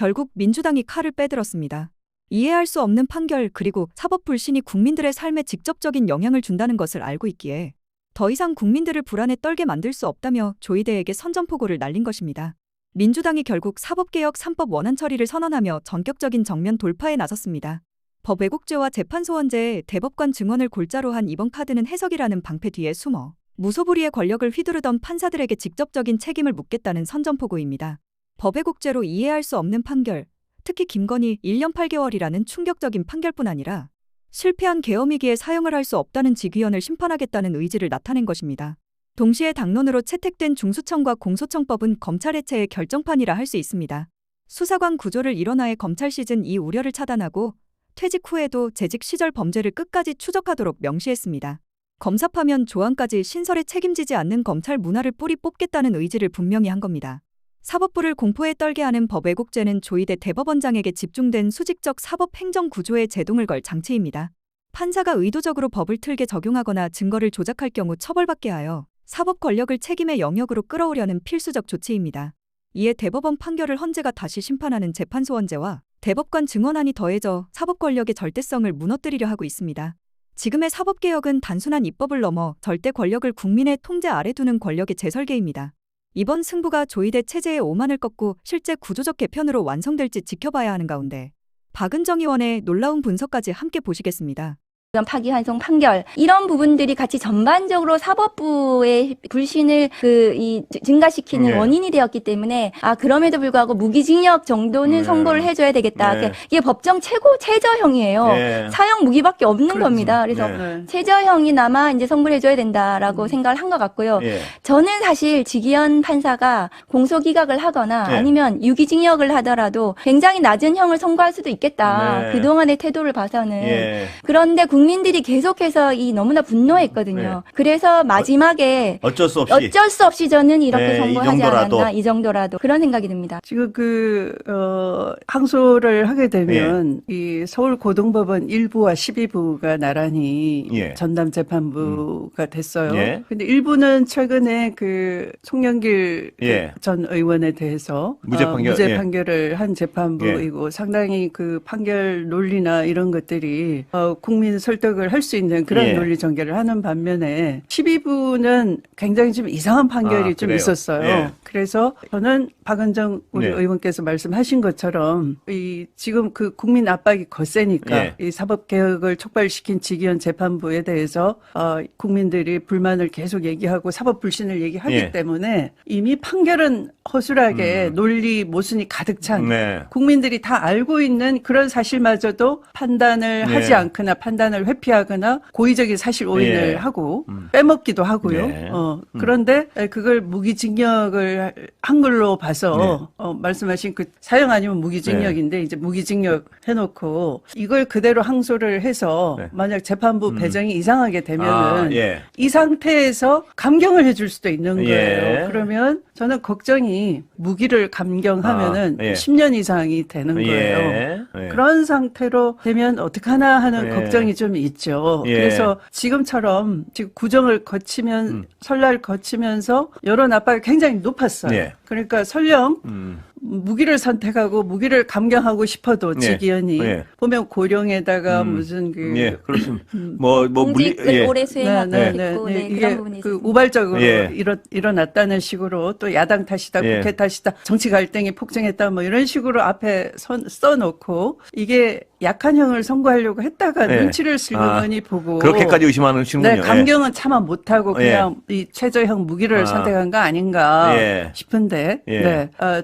결국 민주당이 칼을 빼들었습니다. 이해할 수 없는 판결 그리고 사법 불신이 국민들의 삶에 직접적인 영향을 준다는 것을 알고 있기에 더 이상 국민들을 불안에 떨게 만들 수 없다며 조희대에게 선전포고를 날린 것입니다. 민주당이 결국 사법개혁 3법 원안 처리를 선언하며 전격적인 정면 돌파에 나섰습니다. 법 왜곡죄와 재판소원죄에 대법관 증언을 골자로 한 이번 카드는 해석이라는 방패 뒤에 숨어 무소불위의 권력을 휘두르던 판사들에게 직접적인 책임을 묻겠다는 선전포고입니다. 법 왜곡죄로 이해할 수 없는 판결, 특히 김건희 1년 8개월이라는 충격적인 판결뿐 아니라 실패한 계엄위기에 사용을 할 수 없다는 직위원을 심판하겠다는 의지를 나타낸 것입니다. 동시에 당론으로 채택된 중수청과 공소청법은 검찰 해체의 결정판이라 할 수 있습니다. 수사관 구조를 일원화해 검찰 시즌 2 우려를 차단하고 퇴직 후에도 재직 시절 범죄를 끝까지 추적하도록 명시했습니다. 검사 파면 조항까지 신설에 책임지지 않는 검찰 문화를 뿌리 뽑겠다는 의지를 분명히 한 겁니다. 사법부를 공포에 떨게 하는 법 왜곡죄는 조희대 대법원장에게 집중된 수직적 사법 행정 구조에 제동을 걸 장치입니다. 판사가 의도적으로 법을 틀게 적용하거나 증거를 조작할 경우 처벌받게 하여 사법 권력을 책임의 영역으로 끌어오려는 필수적 조치입니다. 이에 대법원 판결을 헌재가 다시 심판하는 재판소원죄와 대법관 증언안이 더해져 사법 권력의 절대성을 무너뜨리려 하고 있습니다. 지금의 사법개혁은 단순한 입법을 넘어 절대 권력을 국민의 통제 아래 두는 권력의 재설계입니다. 이번 승부가 조희대 체제의 오만을 꺾고 실제 구조적 개편으로 완성될지 지켜봐야 하는 가운데 박은정 의원의 놀라운 분석까지 함께 보시겠습니다. 파기환송 판결 이런 부분들이 같이 전반적으로 사법부의 불신을 증가시키는 원인이 되었기 때문에 그럼에도 불구하고 무기징역 정도는 선고를 해줘야 되겠다. 이게 법정 최저형이에요. 사형 무기밖에 없는 겁니다. 그래서 최저형이나마 이제 선고를 해줘야 된다라고 생각을 한 것 같고요. 저는 사실 직위원 판사가 공소기각을 하거나 아니면 유기징역을 하더라도 굉장히 낮은 형을 선고할 수도 있겠다. 그동안의 태도를 봐서는. 그런데 국민들이 계속해서 너무나 분노했거든요. 그래서 마지막에 어쩔 수 없이 저는 이렇게 선고하지 않았나 이 정도라도 그런 생각이 듭니다. 지금 항소를 하게 되면 이 서울고등법원 1부와 12부가 나란히 전담재판부가 됐어요. 근데 1부는 최근에 송영길 전 의원에 대해서 무죄 판결을 한 재판부이고 상당히 그 판결 논리나 이런 것들이 국민 설득을 할 수 있는 그런 논리 전개를 하는 반면에 12부는 굉장히 좀 이상한 판결이 좀 있었어요. 그래서 저는 박은정 우리 의원께서 말씀하신 것처럼 지금 그 국민 압박이 거세니까 이 사법개혁을 촉발시킨 직위원 재판부에 대해서 국민들이 불만을 계속 얘기하고 사법 불신을 얘기하기 때문에 이미 판결은 허술하게 논리 모순이 가득 찬 국민들이 다 알고 있는 그런 사실마저도 판단을 하지 않거나 판단을 회피하거나 고의적인 사실 오인을 하고 빼먹기도 하고요. 그런데 그걸 무기징역을 한 걸로 봐서 말씀하신 그 사형 아니면 무기징역인데 이제 무기징역 해놓고 이걸 그대로 항소를 해서 만약 재판부 배정이 이상하게 되면은 이 상태에서 감경을 해줄 수도 있는 거예요. 그러면 저는 걱정이 무기를 감경하면은 10년 이상이 되는 거예요. 그런 상태로 되면 어떡하나 하는 걱정이 좀 있죠. 그래서 지금처럼 지금 구정을 거치면 설날 거치면서 여론 압박이 굉장히 높았어요. 그러니까 설령 무기를 선택하고 무기를 감경하고 싶어도 직위원이 보면 고령에다가 무슨 그렇습니다. 공직을 오래 수행하고 있고 이게 그런 부분이 있습니다. 우발적으로 일어났다는 식으로 또 야당 탓이다, 국회 탓이다, 정치 갈등이 폭증했다 뭐 이런 식으로 앞에 써놓고 이게 약한 형을 선고하려고 했다가 눈치를 슬그머니 보고 그렇게까지 의심하시는군요. 감경은 차마 못하고 그냥 이 최저형 무기를 선택한 거 아닌가 싶은데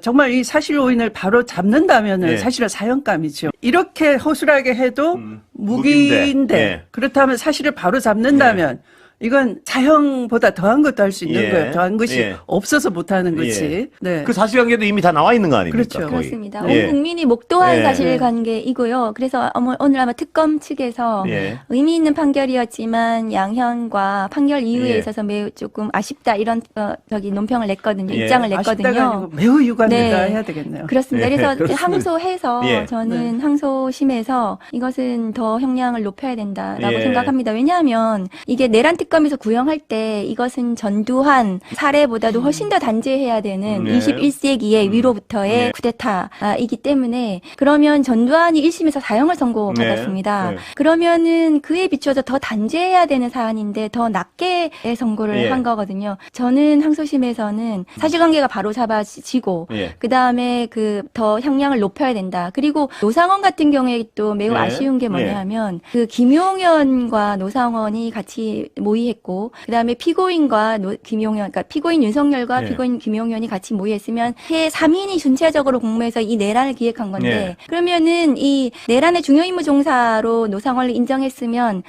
정말 이 사실 오인을 바로 잡는다면은 사실은 사형감이죠. 이렇게 허술하게 해도 무기인데 그렇다면 사실을 바로 잡는다면 이건 사형보다 더한 것도 할 수 있는 거예요. 더한 것이 없어서 못하는 거지. 그 사실관계도 이미 다 나와 있는 거 아닙니까? 그렇죠. 그렇습니다. 온 국민이 목도한 사실관계이고요. 그래서 오늘 아마 특검 측에서 의미 있는 판결이었지만 양형과 판결 이유에 있어서 매우 조금 아쉽다 이런 논평을 냈거든요. 입장을 냈거든요. 아쉽다가 아니고 매우 유감이다 해야 되겠네요. 그렇습니다. 그래서 항소해서 저는 항소심에서 이것은 더 형량을 높여야 된다라고 생각합니다. 왜냐하면 이게 내란 특검 특검에서 구형할 때 이것은 전두환 사례보다도 훨씬 더 단죄해야 되는 21세기의 위로부터의 쿠데타이기 때문에 그러면 전두환이 1심에서 사형을 선고받았습니다. 그러면은 그에 비추어서 더 단죄해야 되는 사안인데 더 낮게 선고를 한 거거든요. 저는 항소심에서는 사실관계가 바로 잡아지고 그 다음에 그 더 형량을 높여야 된다. 그리고 노상원 같은 경우에 또 매우 아쉬운 게 뭐냐면 그 김용현과 노상원이 같이 모의했고 그 다음에 피고인과 김용현, 그러니까 피고인 윤석열과 피고인 김용현이 같이 모의했으면 해 3인이 전체적으로 공모해서 이 내란을 기획한 건데 그러면은 이 내란의 중요 임무 종사로 노상원을 인정했으면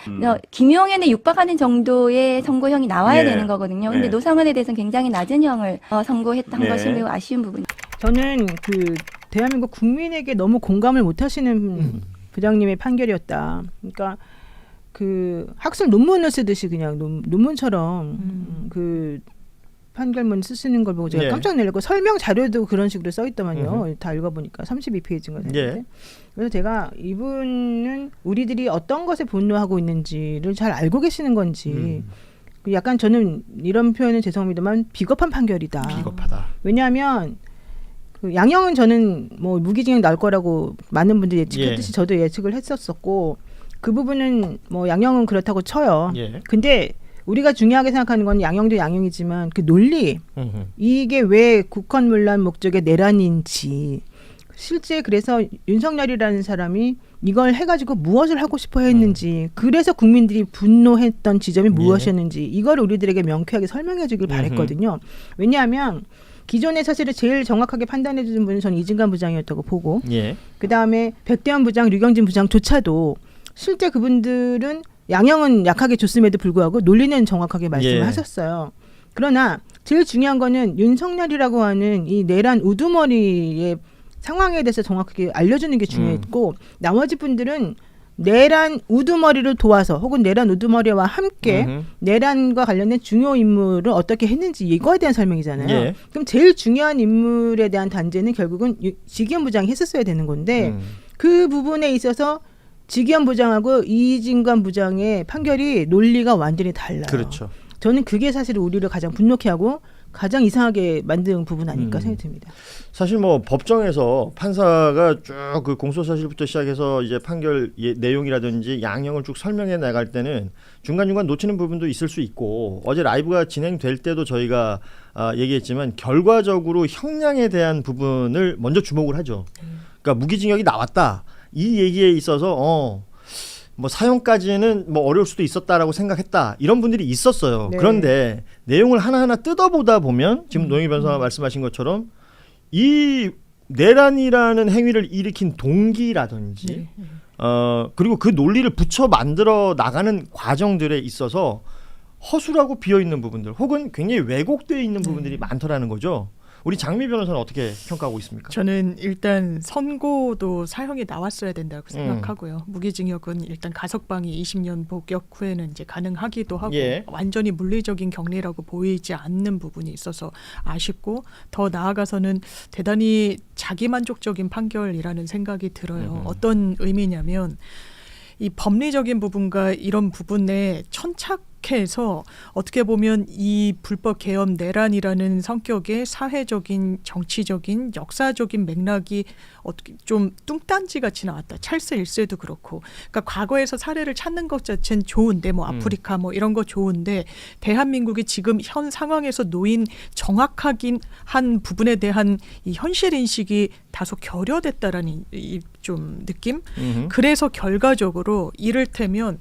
김용현에 육박하는 정도의 선고형이 나와야 되는 거거든요. 근데 노상원에 대해서는 굉장히 낮은 형을 선고했던 것이 매우 아쉬운 부분. 저는 그 대한민국 국민에게 너무 공감을 못하시는 부장님의 판결이었다. 그러니까 그 학술 논문을 쓰듯이 그냥 논문처럼 그 판결문 쓰시는 걸 보고 제가 깜짝 놀랐고 설명 자료도 그런 식으로 써 있더만요. 다 읽어보니까 32페이지인가 됐는데. 그래서 제가 이분은 우리들이 어떤 것에 분노하고 있는지를 잘 알고 계시는 건지 약간 저는 이런 표현은 죄송합니다만 비겁한 판결이다. 비겁하다. 왜냐하면 그 양형은 저는 뭐 무기징역 나올 거라고 많은 분들이 예측했듯이 저도 예측을 했었었고 그 부분은 뭐 양형은 그렇다고 쳐요. 근데 우리가 중요하게 생각하는 건 양형도 양형이지만 그 논리 이게 왜 국헌문란 목적의 내란인지 실제 그래서 윤석열이라는 사람이 이걸 해가지고 무엇을 하고 싶어 했는지 그래서 국민들이 분노했던 지점이 무엇이었는지 이걸 우리들에게 명쾌하게 설명해 주길 바랬거든요. 왜냐하면 기존에 사실은 제일 정확하게 판단해 주는 분은 저는 이진관 부장이었다고 보고 그다음에 백대현 부장, 류경진 부장조차도 실제 그분들은 양형은 약하게 줬음에도 불구하고 논리는 정확하게 말씀을 하셨어요. 그러나 제일 중요한 거는 윤석열이라고 하는 이 내란 우두머리의 상황에 대해서 정확하게 알려주는 게 중요했고 나머지 분들은 내란 우두머리를 도와서 혹은 내란 우두머리와 함께 내란과 관련된 중요 인물을 어떻게 했는지 이거에 대한 설명이잖아요. 그럼 제일 중요한 인물에 대한 단죄는 결국은 지기현 부장이 했었어야 되는 건데 그 부분에 있어서 지기현 부장하고 이진관 부장의 판결이 논리가 완전히 달라요. 그렇죠. 저는 그게 사실 우리를 가장 분노케 하고 가장 이상하게 만든 부분 아닐까 생각이 듭니다. 사실 뭐 법정에서 판사가 쭉 그 공소 사실부터 시작해서 이제 판결 내용이라든지 양형을 쭉 설명해 나갈 때는 중간중간 놓치는 부분도 있을 수 있고 어제 라이브가 진행될 때도 저희가 얘기했지만 결과적으로 형량에 대한 부분을 먼저 주목을 하죠. 그러니까 무기징역이 나왔다. 이 얘기에 있어서 뭐 사형까지는 뭐 어려울 수도 있었다라고 생각했다. 이런 분들이 있었어요. 그런데 내용을 하나하나 뜯어보다 보면 지금 노영희 변호사가 말씀하신 것처럼 이 내란이라는 행위를 일으킨 동기라든지 그리고 그 논리를 붙여 만들어 나가는 과정들에 있어서 허술하고 비어있는 부분들 혹은 굉장히 왜곡되어 있는 부분들이 많더라는 거죠. 우리 장미 변호사는 어떻게 평가하고 있습니까? 저는 일단 선고도 사형이 나왔어야 된다고 생각하고요. 무기징역은 일단 가석방이 20년 복역 후에는 이제 가능하기도 하고 완전히 물리적인 격리라고 보이지 않는 부분이 있어서 아쉽고 더 나아가서는 대단히 자기만족적인 판결이라는 생각이 들어요. 어떤 의미냐면 이 법리적인 부분과 이런 부분에 천착해서 어떻게 보면 이 불법 계엄 내란이라는 성격의 사회적인, 정치적인, 역사적인 맥락이 어떻게 좀 뚱딴지 같이 나왔다. 찰스 1세도 그렇고. 그러니까 과거에서 사례를 찾는 것 자체는 좋은데 뭐 아프리카 뭐 이런 거 좋은데 대한민국이 지금 현 상황에서 놓인 정확하긴 한 부분에 대한 이 현실 인식이 다소 결여됐다라는 이 좀 느낌? 그래서 결과적으로 이를테면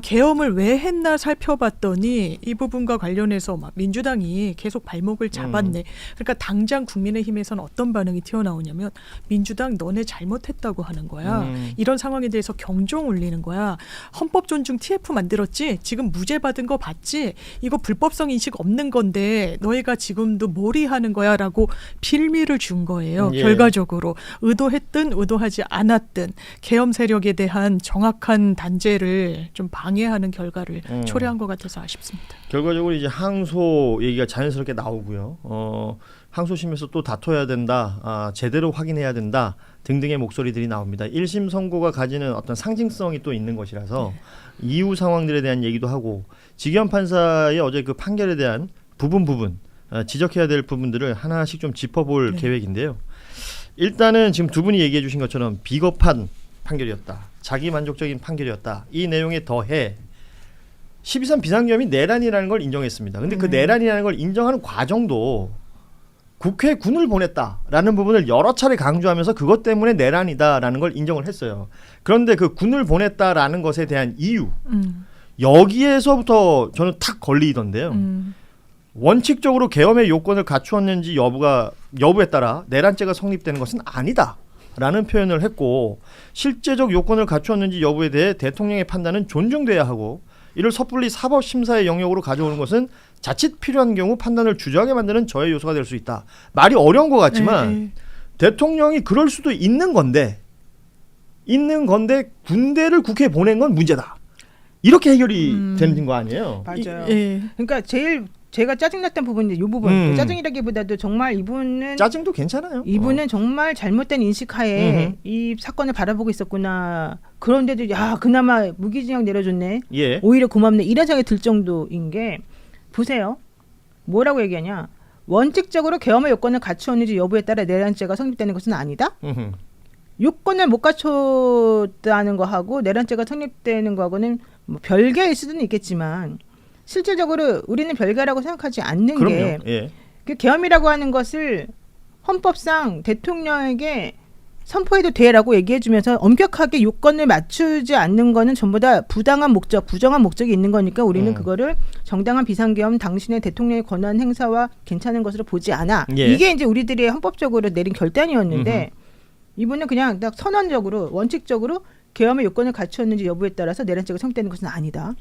계엄을 왜 했나 살펴봤더니 이 부분과 관련해서 막 민주당이 계속 발목을 잡았네. 그러니까 당장 국민의힘에서는 어떤 반응이 튀어나오냐면 민주당 너네 잘못했다고 하는 거야. 이런 상황에 대해서 경종 울리는 거야. 헌법 존중 TF 만들었지? 지금 무죄 받은 거 봤지? 이거 불법성 인식 없는 건데 너희가 지금도 몰이하는 거야 라고 빌미를 준 거예요. 결과적으로. 의도했든 의도하지 않았든 계엄 세력에 대한 정확한 단죄를 좀 방해하는 결과를 초래한 것 같아서 아쉽습니다. 결과적으로 이제 항소 얘기가 자연스럽게 나오고요. 항소심에서 또 다퉈야 된다. 제대로 확인해야 된다. 등등의 목소리들이 나옵니다. 1심 선고가 가지는 어떤 상징성이 또 있는 것이라서 이후 상황들에 대한 얘기도 하고 지기현 판사의 어제 그 판결에 대한 부분 지적해야 될 부분들을 하나씩 좀 짚어볼 계획인데요. 일단은 지금 두 분이 얘기해 주신 것처럼 비겁한 판결이었다. 자기 만족적인 판결이었다. 이 내용에 더해 12.3 비상계엄이 내란이라는 걸 인정했습니다. 근데 그 내란이라는 걸 인정하는 과정도 국회에 군을 보냈다라는 부분을 여러 차례 강조하면서 그것 때문에 내란이다라는 걸 인정을 했어요. 그런데 그 군을 보냈다라는 것에 대한 이유 여기에서부터 저는 탁 걸리던데요. 원칙적으로 계엄의 요건을 갖추었는지 여부에 따라 내란죄가 성립되는 것은 아니다라는 표현을 했고 실제적 요건을 갖추었는지 여부에 대해 대통령의 판단은 존중돼야 하고 이를 섣불리 사법심사의 영역으로 가져오는 것은 자칫 필요한 경우 판단을 주저하게 만드는 저해 요소가 될 수 있다. 말이 어려운 것 같지만 대통령이 그럴 수도 있는 건데 군대를 국회에 보낸 건 문제다. 이렇게 해결이 되는 거 아니에요? 맞아요. 그러니까 제가 짜증났던 부분이 이 부분. 짜증이라기보다도 정말 이분은 짜증도 괜찮아요. 이분은 정말 잘못된 인식하에 이 사건을 바라보고 있었구나. 그런데도 그나마 무기징역 내려줬네. 오히려 고맙네. 이런 생각이 들 정도인 게 보세요. 뭐라고 얘기하냐. 원칙적으로 계엄의 요건을 갖추었는지 여부에 따라 내란죄가 성립되는 것은 아니다. 요건을 못 갖췄다는 거하고 내란죄가 성립되는 거하고는 뭐 별개일 수는 있겠지만 실질적으로 우리는 별개라고 생각하지 않는 게 그 계엄이라고 하는 것을 헌법상 대통령에게 선포해도 돼라고 얘기해주면서 엄격하게 요건을 맞추지 않는 거는 전부 다 부당한 목적, 부정한 목적이 있는 거니까 우리는 그거를 정당한 비상계엄 당신의 대통령의 권한 행사와 괜찮은 것으로 보지 않아. 이게 이제 우리들이 헌법적으로 내린 결단이었는데 이분은 그냥 딱 선언적으로 원칙적으로 계엄의 요건을 갖추었는지 여부에 따라서 내란죄가 성립되는 것은 아니다.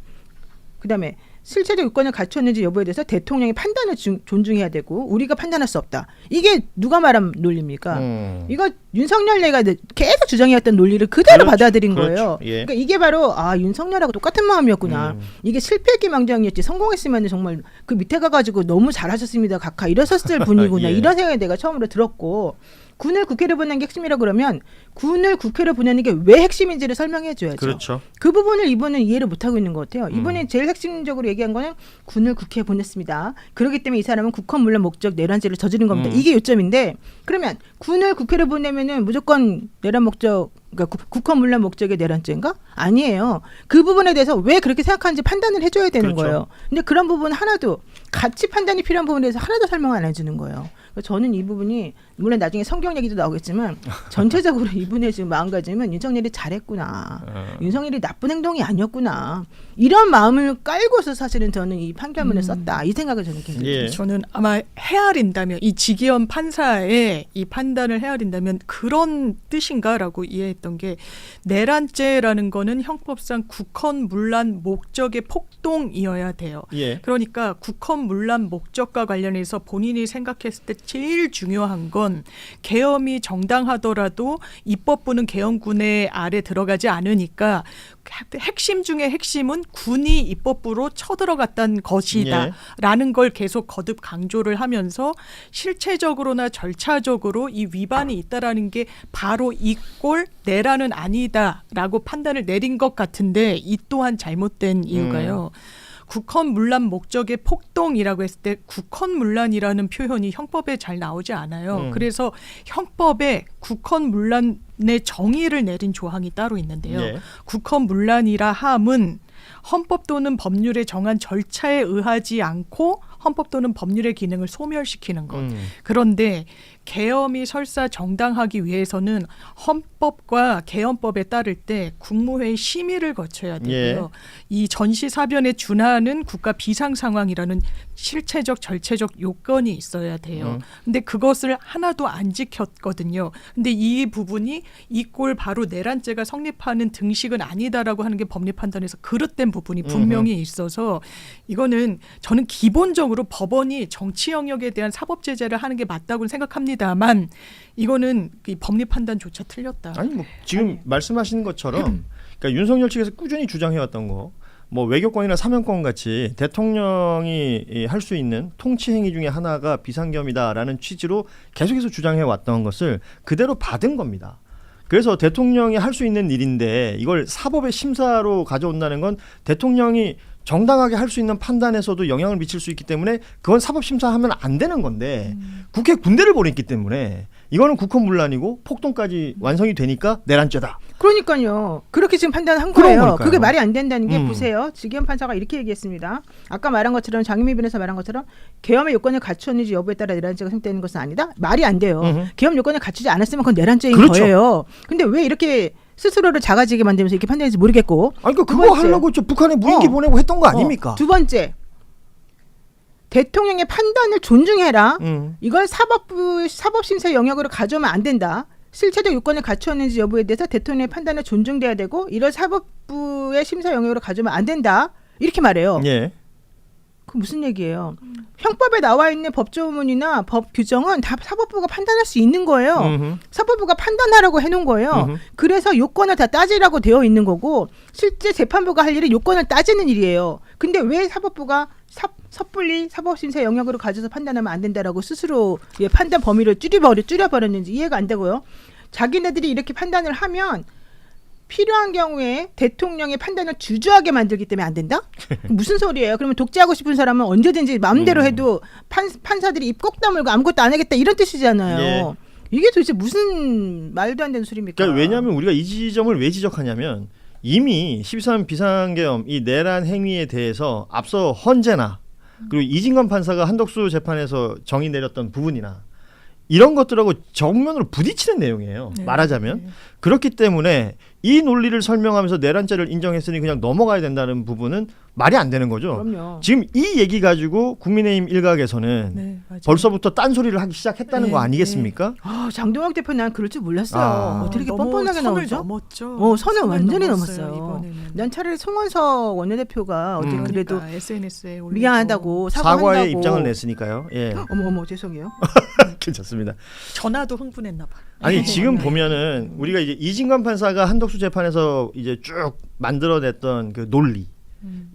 그다음에 실체적 요건을 갖췄는지 여부에 대해서 대통령의 판단을 존중해야 되고 우리가 판단할 수 없다. 이게 누가 말한 논리입니까? 이거 윤석열 내가 계속 주장해왔던 논리를 그대로 받아들인 거예요. 그러니까 이게 바로 윤석열하고 똑같은 마음이었구나. 이게 실패기망정이었지 성공했으면 정말 그 밑에 가가지고 너무 잘하셨습니다. 각하 이러셨을 분이구나. 이런 생각이 내가 처음으로 들었고 군을 국회로 보내는 게 핵심이라고 그러면 군을 국회로 보내는 게 왜 핵심인지를 설명해 줘야죠. 그렇죠. 그 부분을 이분은 이해를 못하고 있는 것 같아요. 이분이 제일 핵심적으로 얘기한 거는 군을 국회에 보냈습니다. 그렇기 때문에 이 사람은 국헌문란 목적 내란죄를 저지른 겁니다. 이게 요점인데 그러면 군을 국회로 보내면은 무조건 내란 목적 그러니까 국헌문란 목적의 내란죄인가? 아니에요. 그 부분에 대해서 왜 그렇게 생각하는지 판단을 해줘야 되는 거예요. 근데 그런 부분 하나도 같이 판단이 필요한 부분에 대해서 하나도 설명 안 해주는 거예요. 저는 이 부분이 물론 나중에 성경 얘기도 나오겠지만 전체적으로 이분의 지금 마음가짐은 윤석열이 잘했구나. 윤석열이 나쁜 행동이 아니었구나. 이런 마음을 깔고서 사실은 저는 이 판결문을 썼다. 이 생각을 저는 굉장히 저는 아마 헤아린다면 이 지기현 판사의 이 판단을 헤아린다면 그런 뜻인가라고 이해했던 게 내란죄라는 거는 형법상 국헌문란 목적의 폭동이어야 돼요. 그러니까 국헌문란 목적과 관련해서 본인이 생각했을 때 제일 중요한 건 계엄이 정당하더라도 입법부는 계엄군의 아래 들어가지 않으니까 핵심 중에 핵심은 군이 입법부로 쳐들어갔다는 것이다 라는 걸 계속 거듭 강조를 하면서 실체적으로나 절차적으로 이 위반이 있다라는 게 바로 이 꼴 내란은 아니다 라고 판단을 내린 것 같은데 이 또한 잘못된 이유가요. 국헌문란 목적의 폭동이라고 했을 때 국헌문란이라는 표현이 형법에 잘 나오지 않아요. 그래서 형법에 국헌문란의 정의를 내린 조항이 따로 있는데요. 국헌문란이라 함은 헌법 또는 법률에 정한 절차에 의하지 않고 헌법 또는 법률의 기능을 소멸시키는 것. 그런데 계엄이 설사 정당하기 위해서는 헌법과 계엄법에 따를 때 국무회의 심의를 거쳐야 되고요. 이 전시사변에 준하는 국가 비상 상황이라는 실체적 절체적 요건이 있어야 돼요. 근데 그것을 하나도 안 지켰거든요. 근데 이 부분이 이 꼴 바로 내란죄가 성립하는 등식은 아니다라고 하는 게 법리 판단에서 그릇된 부분이 분명히 있어서 이거는 저는 기본적으로 법원이 정치 영역에 대한 사법 제재를 하는 게 맞다고 생각합니다만 이거는 이 법리 판단조차 틀렸다. 아니 뭐 지금 말씀하시는 것처럼 그러니까 윤석열 측에서 꾸준히 주장해왔던 거, 뭐 외교권이나 사면권 같이 대통령이 할 수 있는 통치 행위 중에 하나가 비상계엄이다라는 취지로 계속해서 주장해왔던 것을 그대로 받은 겁니다. 그래서 대통령이 할 수 있는 일인데 이걸 사법의 심사로 가져온다는 건 대통령이 정당하게 할 수 있는 판단에서도 영향을 미칠 수 있기 때문에 그건 사법 심사하면 안 되는 건데 국회 군대를 보냈기 때문에 이거는 국헌문란이고 폭동까지 완성이 되니까 내란죄다. 그러니까요. 그렇게 지금 판단한 거예요. 그게 말이 안 된다는 게 보세요. 지기현 판사가 이렇게 얘기했습니다. 아까 말한 것처럼 장유미 변호사 말한 것처럼 계엄의 요건을 갖추었는지 여부에 따라 내란죄가 생기는 것은 아니다. 말이 안 돼요. 계엄 요건을 갖추지 않았으면 그건 내란죄인 그렇죠. 거예요. 근데 왜 이렇게 스스로를 작아지게 만들면서 이렇게 판단했는지 모르겠고. 아니 그거 하려고 북한에 무인기 보내고 했던 거 아닙니까? 두 번째. 대통령의 판단을 존중해라. 이걸 사법심사 영역으로 가져오면 안 된다. 실체적 요건을 갖추었는지 여부에 대해서 대통령의 판단을 존중돼야 되고 이걸 사법부의 심사 영역으로 가져오면 안 된다. 이렇게 말해요. 예. 그 무슨 얘기예요? 형법에 나와 있는 법조문이나 법 규정은 다 사법부가 판단할 수 있는 거예요. 사법부가 판단하라고 해놓은 거예요. 그래서 요건을 다 따지라고 되어 있는 거고 실제 재판부가 할 일은 요건을 따지는 일이에요. 근데 왜 사법부가 섣불리 사법심사 영역으로 가져서 판단하면 안 된다라고 스스로 판단 범위를 줄여버렸는지 이해가 안 되고요. 자기네들이 이렇게 판단을 하면 필요한 경우에 대통령의 판단을 주저하게 만들기 때문에 안 된다? 무슨 소리예요? 그러면 독재하고 싶은 사람은 언제든지 마음대로 해도 판사들이 입 꼭 다물고 아무것도 안 하겠다 이런 뜻이잖아요. 예. 이게 도대체 무슨 말도 안 되는 소리입니까? 그러니까 왜냐하면 우리가 이 지점을 왜 지적하냐면 이미 12.3 비상계엄 이 내란 행위에 대해서 앞서 헌재나 그리고 이진관 판사가 한덕수 재판에서 정의 내렸던 부분이나 이런 것들하고 정면으로 부딪히는 내용이에요. 네. 말하자면. 네. 그렇기 때문에 이 논리를 설명하면서 내란죄를 인정했으니 그냥 넘어가야 된다는 부분은 말이 안 되는 거죠. 그럼요. 지금 이 얘기 가지고 국민의힘 일각에서는 네, 맞아요. 벌써부터 딴소리를 하기 시작했다는 네, 거 아니겠습니까? 장동혁 대표 난 그럴 줄 몰랐어요. 아. 어떻게 이렇게 너무 뻔뻔하게 선을 나오죠? 넘었죠. 선을 완전히 넘었어요, 넘었어요. 이번에는. 난 차라리 송원석 원내대표가 어떻게 그래도 그러니까 SNS에 올리고. 미안하다고 사과의 사과한다고. 입장을 냈으니까요. 예. 어머 죄송해요. 괜찮습니다. 전화도 흥분했나 봐. 아니 지금 보면은 우리가 이제 이진관 판사가 한덕수 재판에서 이제 쭉 만들어냈던 그 논리,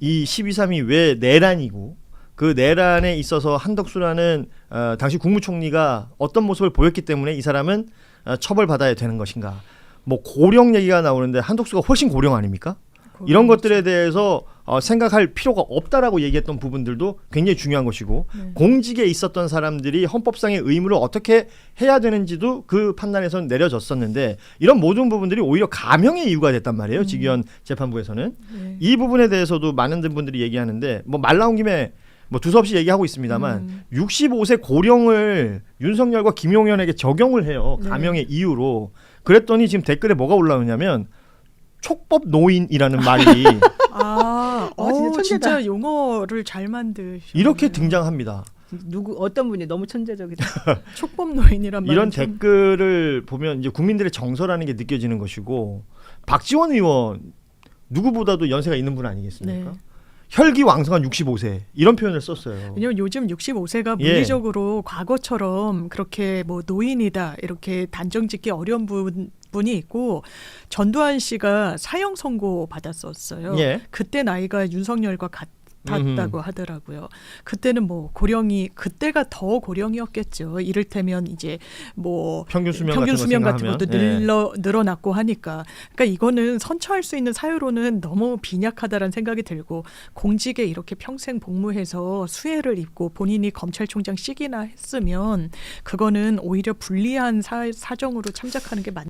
이 12.3이 왜 내란이고 그 내란에 있어서 한덕수라는 당시 국무총리가 어떤 모습을 보였기 때문에 이 사람은 처벌받아야 되는 것인가? 뭐 고령 얘기가 나오는데 한덕수가 훨씬 고령 아닙니까? 이런 것들에 대해서 생각할 필요가 없다라고 얘기했던 부분들도 굉장히 중요한 것이고 공직에 있었던 사람들이 헌법상의 의무를 어떻게 해야 되는지도 그 판단에서는 내려졌었는데 이런 모든 부분들이 오히려 감형의 이유가 됐단 말이에요. 지기현 재판부에서는. 이 부분에 대해서도 많은 분들이 얘기하는데 뭐 말 나온 김에 뭐 두서없이 얘기하고 있습니다만 65세 고령을 윤석열과 김용현에게 적용을 해요. 감형의 이유로. 그랬더니 지금 댓글에 뭐가 올라오냐면 촉법 노인이라는 말이 진짜 용어를 잘 만드셨네요. 이렇게 등장합니다. 어떤 분이 너무 천재적이다. 촉법 노인이란 말 이런 댓글을 보면 이제 국민들의 정서라는 게 느껴지는 것이고 박지원 의원 누구보다도 연세가 있는 분 아니겠습니까? 네. 혈기왕성한 65세 이런 표현을 썼어요. 왜냐면 요즘 65세가 물리적으로 과거처럼 그렇게 뭐 노인이다 이렇게 단정짓기 어려운 분이 있고 전두환 씨가 사형 선고 받았었어요. 그때 나이가 윤석열과 같았다고 하더라고요. 그때는 뭐 그때가 더 고령이었겠죠. 이를테면 이제 뭐 평균 수명 같은 것도 늘어났고 하니까. 그러니까 이거는 선처할 수 있는 사유로는 너무 빈약하다라는 생각이 들고 공직에 이렇게 평생 복무해서 수혜를 입고 본인이 검찰총장씩이나 했으면 그거는 오히려 불리한 사정으로 참작하는 게 맞는